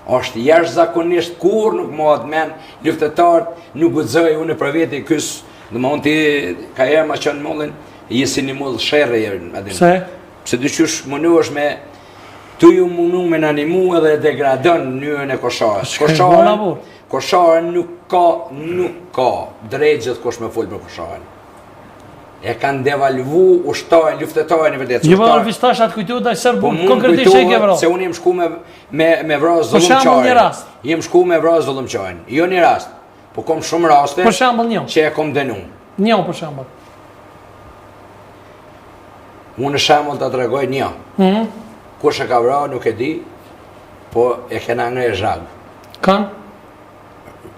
është jashtëzakonisht kur nuk mohet men luftetarët nuk guxoj unë për veti kys, domthon ti ka herë më qenë mollën, jesi një mull sherrë atë. Pse? Pse dyqysh munohesh me tu ju mundu me në animu edhe degradon mënyrën e Kosharës. Kosharën nuk ka drejt gjithkush me folë për Kosharën. E kanë devalvu ushtarën, luftetarin e vërdet. Jo vërë vistash atë kujtu da sërbun, konkretisht e ke vërë. Se unë jem shku me vrasë zullumqarin. Jem shku me vrasë zullumqarin. Jo një rast, po kom shumë raste që e kom denu. Një për shembull. Unë shembull të tregoj një. Kush e ka vrarë nuk e di, po e kena ngre zhag. Kan?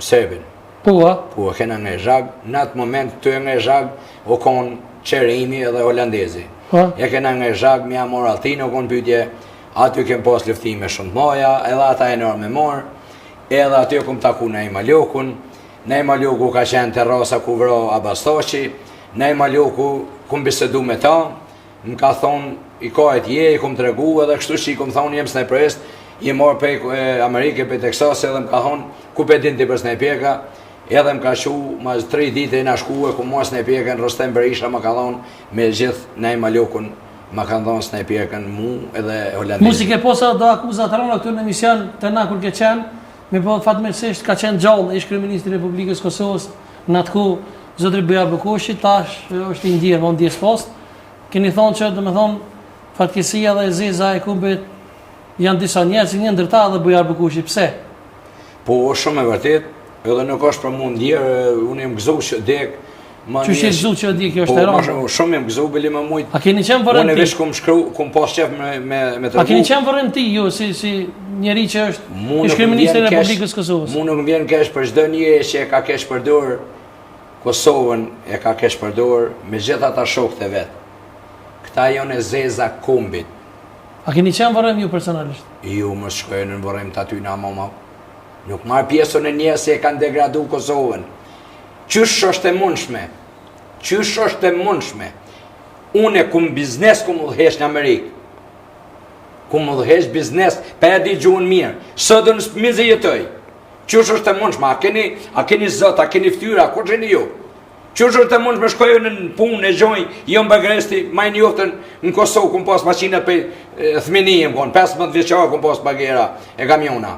Serbin. Po e kena ngre zhag. Në atë moment të e ngre zhag, o konë qerimi edhe holandezi. E kena ngre zhag, mja mor altin, o konë pytje, aty kem pas luftime shumë moja, edhe ata enorme mor, edhe aty kem taku Nejma Ljokun. Nejma Ljoku ka qenë terrasa ku vro Abastoqi, Nejma Ljoku kum bisedu me ta, më ka thonë, i ka e tje, i kom të regu edhe kështu që i kom thonë jem snajperist, i morë pej Amerike, pej Texas, edhe më ka thonë, ku pe din ti për snajpjeka, edhe më ka shu, ma 3 dite i na shku e ku morë snajpjeka në Rostem Berisha, më ka thonë, me gjithë Nejma Ljokun, më ka thonë snajpjeka në mu edhe holandezi. Musike posa do akuzat të rëna këtu në emision të na kur ke qenë, me po fatmirësisht ka qenë gjallë ish kryeministri i Republikës Kosovës, në atë ku zotri Bujar Bukushi, tash është i ndjerë, më ndjes post. Keni thonë që, dhe me thonë, fatkesia dhe zeza e kumbet janë disa njerëz, një ndërta dhe Bujar Bukushi. Pse? Po, shumë e vërtet, edhe nuk është për mund ndjerë, unë jem gëzu që dek. Që shi gëzu që di kjo është e rëndë? Po, shumë jem gëzu, bëli më mujtë. A keni qenë vërën ti? Unë e vish kum pas qef me të rëgu. A keni qenë vërën ti, ju, si njeri që është ish kryeministri i Republikës Kosovës? Mu nuk vjen kesh për çdo njeri që e ka kesh përdor Kosovën, e ka kesh përdor me gjithë ata shokët e vet. Këta janë e zeza kombit. A keni qenë vërëm ju personalisht? Ju më shkojnë në vërëm të aty në mama. Nuk marë pjesën e njerëz që e kanë degradu Kosovën. Qysh është e mundshme? Qysh është e mundshme? Unë kum biznes kum udhëhesh në Amerikë. Kum udhëhesh biznes, pa e di gjuhën mirë. Sot në smizë jetoj. Qysh është e mundshme? A keni zot, a keni fytyra, ku jeni ju? Qysh është e mundshme shkojnë në punë e gjojnë, jo Bagresti, majnë joftën në Kosovë kum pas makinat për thminijem, 15 vjeçar kum pas bagera e kamiona.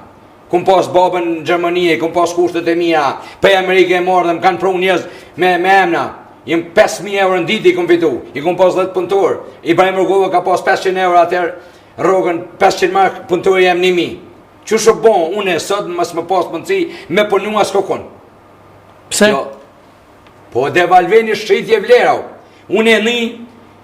Kum pas babën në Gjermani, kum pas kushtet e mia, për Amerikë e marrë dhe më kanë prunë njerëz me emna. Jem 5.000 euro në ditë i kum fitu, i kum pas 10 punëtor. Ibrahim Rugova ka pas 500 euro atër, rogën 500 mark punëtor jem 1.000. Qysh është bon, unë e sot mas më pas mundësi me punu as kokon. Pse? Jo, po devalveni shqitje vlerau. Unë e një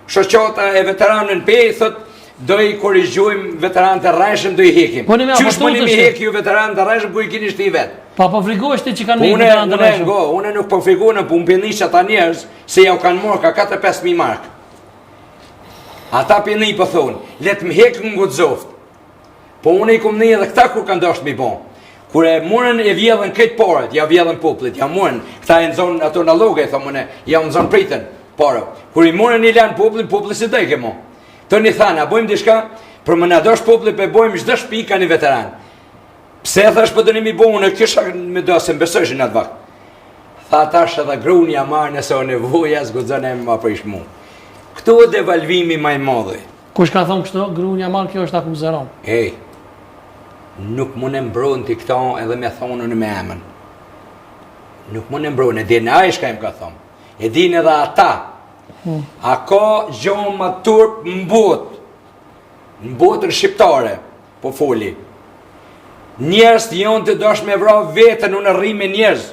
shoqata e veteranën pej, thot, do i korrigjojmë veteranët e rrajshëm, do i hekim. Qysh mëni mi hek ju veteranët e rrajshëm, ku i kini shti vetë? Pa po frikohesh ti që kanë me veteranët e rrajshëm? Une nuk po frikohen, po më pëndisht ata njerëz, se ja u kanë morë ka 4-5.000 mark. Ata pëndi po thonë, letë më hek në Gudzoftë. Po une i kum një edhe këta kur kanë dashtë mi bon. Kur e murën e vjedhen këtë parët, ja vjedhen poplit, ja murën, këta e në zonë ato në loge, thomune, ja në zonë pritën, parët. Kur i murën i lanë poplit si dejke mo. Të një thana, bojmë dishka, për më në dosh poplit për bojmë çdo shtëpi ka një veteran. Pse thash për dënimi bojmë, në kisha me do se më besojshin atë vakt. Tha tash edhe grunja marë nëse o nevoja, s'gudzon e më prish mu. Këtu e devalvimi maj madhe. Kush ka thonë kështu, grunja marë, kjo është akuzeron. Ej, nuk mund e mbron t'i këta edhe me thonën me emën. Nuk mund e mbron, e din a ishka im ka thonë. E din edhe ata. A ka gjohë më turp në botën shqiptare, po foli. Njerëz jonë të dosh me vra vetën, unë rri me njerëz.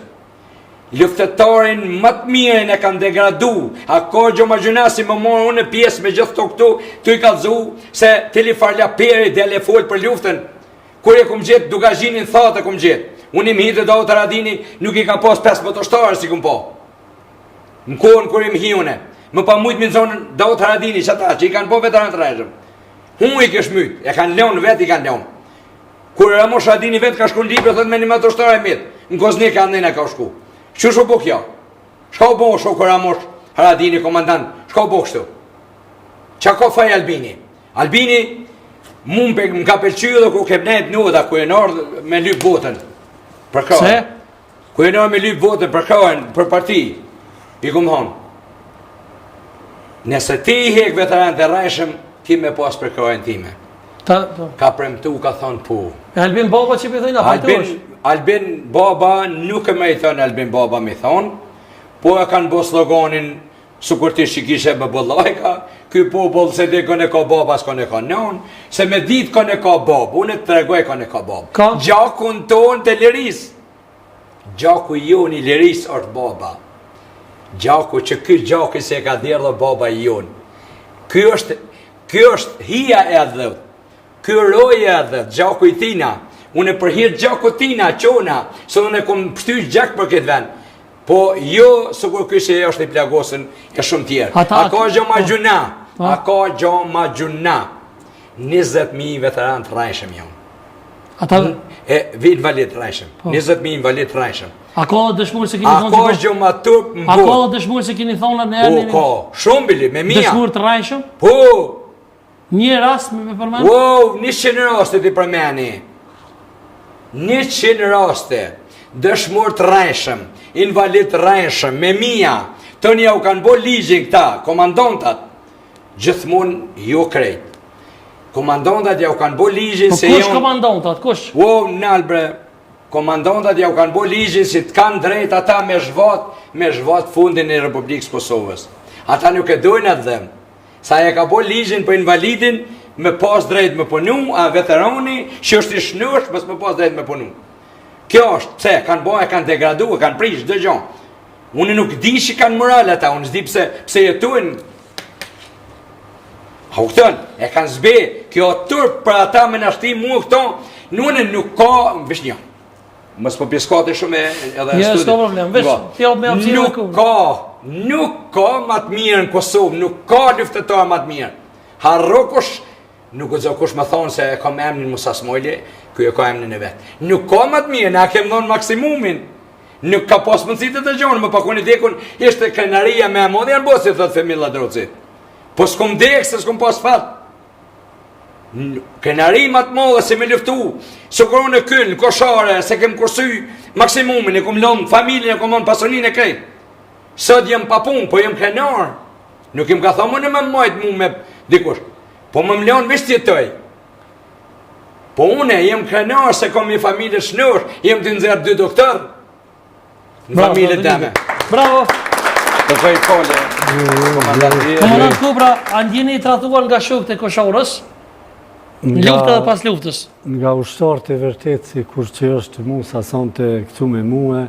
Luftetarin më të mirën e kanë degradu. A ka gjohë më gjunasi më morë unë pjesë me gjithë të këtu, të i kalzu, se tili farla peri dhe le folë për luftën. Kur e kum gjithë, Dugazhinin thate kum gjithë. Unë im hitë do të radini, nuk i ka pas 5 motoshtarë si kum po. Në kohën kur im hiune. Më pa mujtë më në zonën Daut Haradini që ata, që i kanë po veteranët të rejshëm. Unë i kësh mytë, e kanë leonë vetë, i kanë leonë. Kur Ramosh Haradini vetë ka shku në Libë, thëtë me një motoshtar e mitë, në Koznik ka ndina ka shku. Që shu po kjo? Shka u bo shku Ramosh Haradini, komandant, shka u bo kështu? Qa ko faj Albini? Albini Më ka pëlqyer dhe ku kem nejt nuda ku e nordh me lyp votën. Për kohën. Se? Ku e nordh me lyp votën për kohën, për parti. I kum thonë. Nëse ti i hek veteranët e rrajshëm, ti me pas për kohën time. Ka premtu, ka thonë po. E Albin Baba që për thëjnë, a fajtosh? Albin Baba nuk e me i thonë Albin Baba me thonë, po e kanë bo sloganin sukur ti shikishe me bëllajka, ky popull se di kone ka baba s'kone ka non, se me dit kone ka bab, unë të tregoj kone ka bab. Gjakun ton të liris. Gjaku jon i liris është baba. Gjaku që ky gjaki se ka dherë dhe baba jon. Ky është hija e dhët. Ky roje e dhët, gjaku i tina. Unë e përhirë gjaku tina, qona, se unë e kom pështysh gjak për këtë vend. Po jo, së kur kështë e është i plagosën e shumë tjerë. A ka gjo ma gjuna. A ka gjo ma gjuna. 20.000 veteranë të rajshëm janë. Ata? Vinë valit rajshëm. 20.000 valit rajshëm. A ka dëshmurë se kini thonë? A ka gjo ma tërp më a ka dëshmurë se kini thonë në erë? Po, ka. Shumë bili, me mija. Dëshmurë të rajshëm? Po. Një rast me përmeni? Wow, 100 raste të përmeni. 100 raste. Dëshmurë të rajshëm, invalid të rajshëm, me mija, të një u kanë bo ligjin këta, komandantat, gjithmon jo krejt. Komandantat ja u kanë bo ligjin se kush komandantat, kush? Wow, nalbre, komandantat ja u kanë bo ligjin si të kanë drejt ata me zhvat fundin e Republikës Kosovës. Ata nuk e dojnë atë dhem. Sa e ka bo ligjin për invalidin, me pas drejt me punu, a veterani, që është i shnush, bës me pas drejt me punu. Kjo është, pse, kanë bo, e kanë degradu, e kanë prish, dhe gjon. Unë nuk di që kanë moral ata, unë s'di pse jetuin. Ha u këtën, e kanë zbe, kjo tërp për ata me nashti mua këto, nuk ka, vish një, mësë po pjeskate shumë edhe në studi. S'ka problem, vish, fjallë me apsirë e kumë. Nuk ka matë mirë në Kosovë, nuk ka luftetar matë mirë. Harrokush, nuk o zokush më thonë se e kam emnin Musa Smojli, kjo e ka emnin e vetë. Nuk ka më të mirë, na kem dhonë maksimumin. Nuk ka pas mundësit të gjonë, më pakun i dekun, ishte krenaria me amodhe janë bosi, thot Femilla Droci. Po s'kom dekë, se s'kom pas fatë. Krenari më të modhe se me luftu, së kërën e kynë, koshare, se kem kursy maksimumin, e kom lonë familjen, e kom lonë pasonin e krejt. Sot jem papun, po jem krenar. Nuk jem ka thomë, në me majtë mu me dikush. Po më mlonë vishtë jetoj. Po une jem krenar se kom një familje shnur, jem të nëzirë 2 doktor në familje deme. Bravo! Të këj kole, Komandant Kubra, a ndjeni i tratuar nga shok të Koshaurës? Në luftë dhe pas luftës? Nga ushtarët e vërtet, si kur që është Musa sonte këtu me muë,